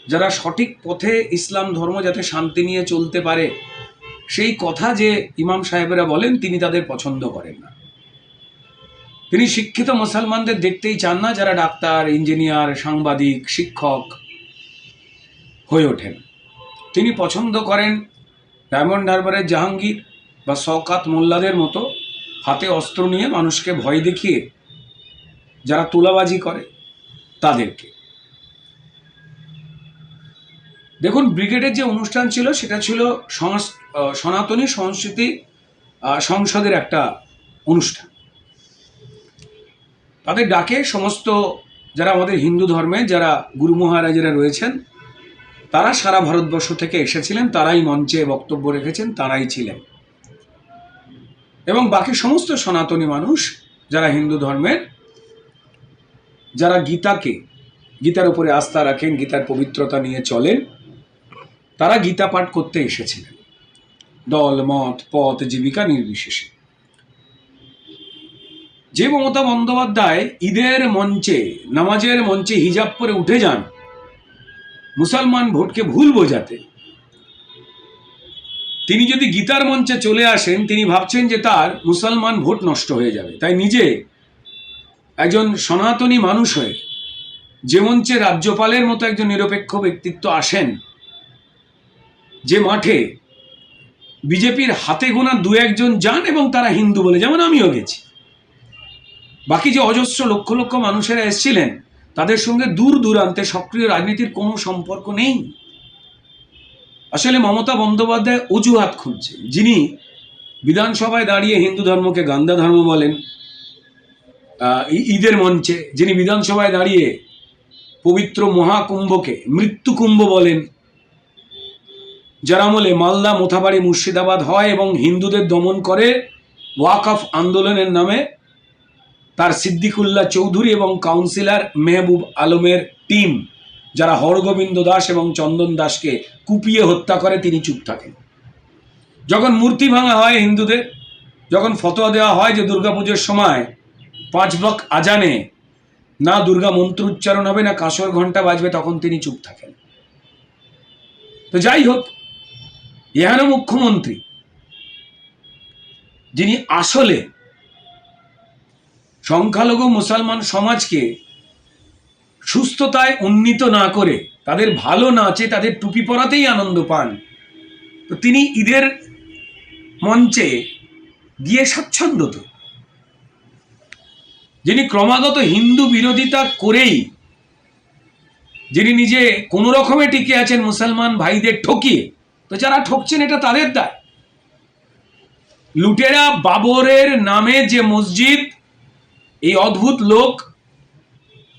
যারা সঠিক পথে ইসলাম ধর্ম যাতে শান্তি নিয়ে চলতে পারে সেই কথা যে ইমাম সাহেবেরা বলেন তিনি তাদের পছন্দ করেন না। তিনি শিক্ষিত মুসলমানদের দেখতেই চান না যারা ডাক্তার, ইঞ্জিনিয়ার, সাংবাদিক, শিক্ষক হয়ে ওঠেন। তিনি পছন্দ করেন ডায়মন্ড হারবারের জাহাঙ্গীর বা শওকাত মোল্লাদের মতো হাতে অস্ত্র নিয়ে মানুষকে ভয় দেখিয়ে যারা তোলাবাজি করে তাদেরকে। দেখুন, ব্রিগেডের যে অনুষ্ঠান ছিল সেটা ছিল সনাতনী সংস্কৃতি সংসদের একটা অনুষ্ঠান। তাদের ডাকে সমস্ত যারা আমাদের হিন্দু ধর্মে যারা গুরু মহারাজেরা রয়েছেন তারা সারা ভারতবর্ষ থেকে এসেছিলেন, তারাই মঞ্চে বক্তব্য রেখেছেন, তারাই ছিলেন। এবং বাকি সমস্ত সনাতনী মানুষ যারা হিন্দু ধর্মের, যারা গীতার উপরে আস্থা রাখেন, গীতার পবিত্রতা নিয়ে চলেন, তারা গীতা পাঠ করতে এসেছিলেন, দল, মত, পথ, জীবিকা নির্বিশেষে। যে মমতা বন্দ্যোপাধ্যায় ঈদের মঞ্চে, নামাজের মঞ্চে হিজাব পরে উঠে যান মুসলমান ভোটকে ভুল বোঝাতে, তিনি যদি গীতার মঞ্চে চলে আসেন তিনি ভাবছেন যে তার মুসলমান ভোট নষ্ট হয়ে যাবে। তাই নিজে একজন সনাতনী মানুষ হয়ে যে মঞ্চে রাজ্যপালের মতো একজন নিরপেক্ষ ব্যক্তিত্ব আসেন, যে মাঠে বিজেপির হাতে গোনা দু একজন যান এবং তারা হিন্দু বলে, যেমন আমিও গেছি, বাকি যে অজস্র লক্ষ লক্ষ মানুষেরা এসেছিলেন তাদের সঙ্গে দূর দূরান্তে সক্রিয় রাজনীতির কোনো সম্পর্ক নেই। আসলে মমতা বন্দ্যোপাধ্যায় অজুহাত খুঁজছেন। যিনি বিধানসভায় দাঁড়িয়ে হিন্দু ধর্মকে গান্দা ধর্ম বলেন ঈদের মঞ্চে, যিনি বিধানসভায় দাঁড়িয়ে পবিত্র মহাকুম্ভকে মৃত্যু কুম্ভ বলেন, যার আমলে মালদা, মোথাবাড়ি, মুর্শিদাবাদ হয় এবং হিন্দুদের দমন করে ওয়াকফ আন্দোলনের নামে তার সিদ্দিকুল্লাহ চৌধুরী এবং কাউন্সিলর মেহবুব আলমের টিম, যারা হরগোবিন্দ দাস এবং চন্দন দাসকে কুপিয়ে হত্যা করে, তিনি চুপ থাকেন। যখন মূর্তি ভাঙা হয় হিন্দুদের, যখন ফতোয়া দেওয়া হয় যে দুর্গাপুজোর সময় 5 ওয়াক্ত আজানে না দুর্গা মন্ত্র উচ্চারণ হবে না কাঁসর ঘন্টা বাজবে, তখন তিনি চুপ থাকেন। তো যাই হোক, এখানে মুখ্যমন্ত্রী যিনি আসলে সংখ্যালঘু মুসলমান সমাজকে সুস্থতায় উন্নীত না করে, তাদের ভালো না চেয়ে তাদের টুপি পরাতেই আনন্দ পান, তো তিনি ঈদের মঞ্চে গিয়ে স্বাচ্ছন্দ্য তো, যিনি ক্রমাগত হিন্দু বিরোধিতা করেই যিনি নিজে কোনো রকমে টিকে আছেন মুসলমান ভাইদের ঠকিয়ে, তো যারা ঠকছেন এটা তাদের দায়। লুটেরা বাবরের নামে যে মসজিদ, এই অদ্ভুত লোক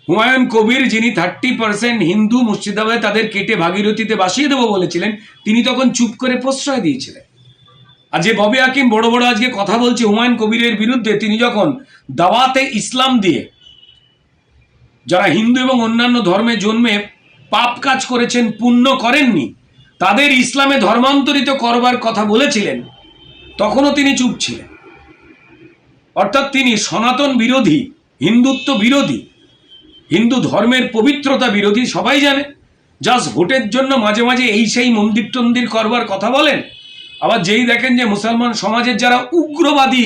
হুমায়ুন কবির, যিনি 30% হিন্দু মুর্শিদাবাদে তাদের কেটে ভাগীরথীতে বাসিয়ে দেবো বলেছিলেন, তিনি তখন চুপ করে প্রশ্রয় দিয়েছিলেন। আর যে ববি হাকিম বড় বড় আজকে কথা বলছে হুমায়ুন কবিরের বিরুদ্ধে, তিনি যখন দাওয়াতে ইসলাম দিয়ে যারা হিন্দু এবং অন্যান্য ধর্মে জন্মে পাপ কাজ করেছেন, পুণ্য করেননি, তাদের ইসলামে ধর্মান্তরিত করবার কথা বলেছিলেন, তখনও তিনি চুপ ছিলেন। অর্থাৎ তিনি সনাতন বিরোধী, হিন্দুত্ব বিরোধী, হিন্দু ধর্মের পবিত্রতা বিরোধী, সবাই জানে। জাস্ট ভোটের জন্য মাঝে মাঝে এই সেই মন্দির টন্দির করবার কথা বলেন। আবার যেই দেখেন যে মুসলমান সমাজের যারা উগ্রবাদী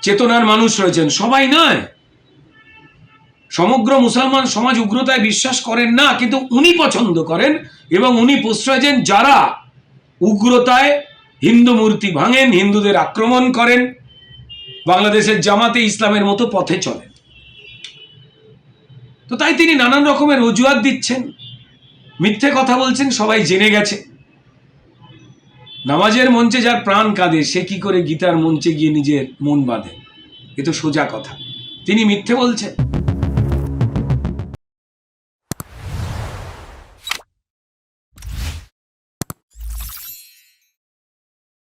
চেতনার মানুষ রয়েছেন, সবাই নয়, সমগ্র মুসলমান সমাজ উগ্রতায় বিশ্বাস করেন না, কিন্তু উনি পছন্দ করেন এবং উনি প্রশ্রয় দেন যারা উগ্রতায় হিন্দু মূর্তি ভাঙেন, হিন্দুদের আক্রমণ করেন, বাংলাদেশের জামাতে ইসলামের মতো পথে চলেন। তো তাই তিনি নানান রকমের অজুহাত দিচ্ছেন, মিথ্যে কথা বলছেন, সবাই জেনে গেছে। নামাজের মঞ্চে যার প্রাণ কাঁদে সে কি করে গীতার মঞ্চে গিয়ে নিজের মন বাঁধে? এ তো সোজা কথা। তিনি মিথ্যে বলছেন।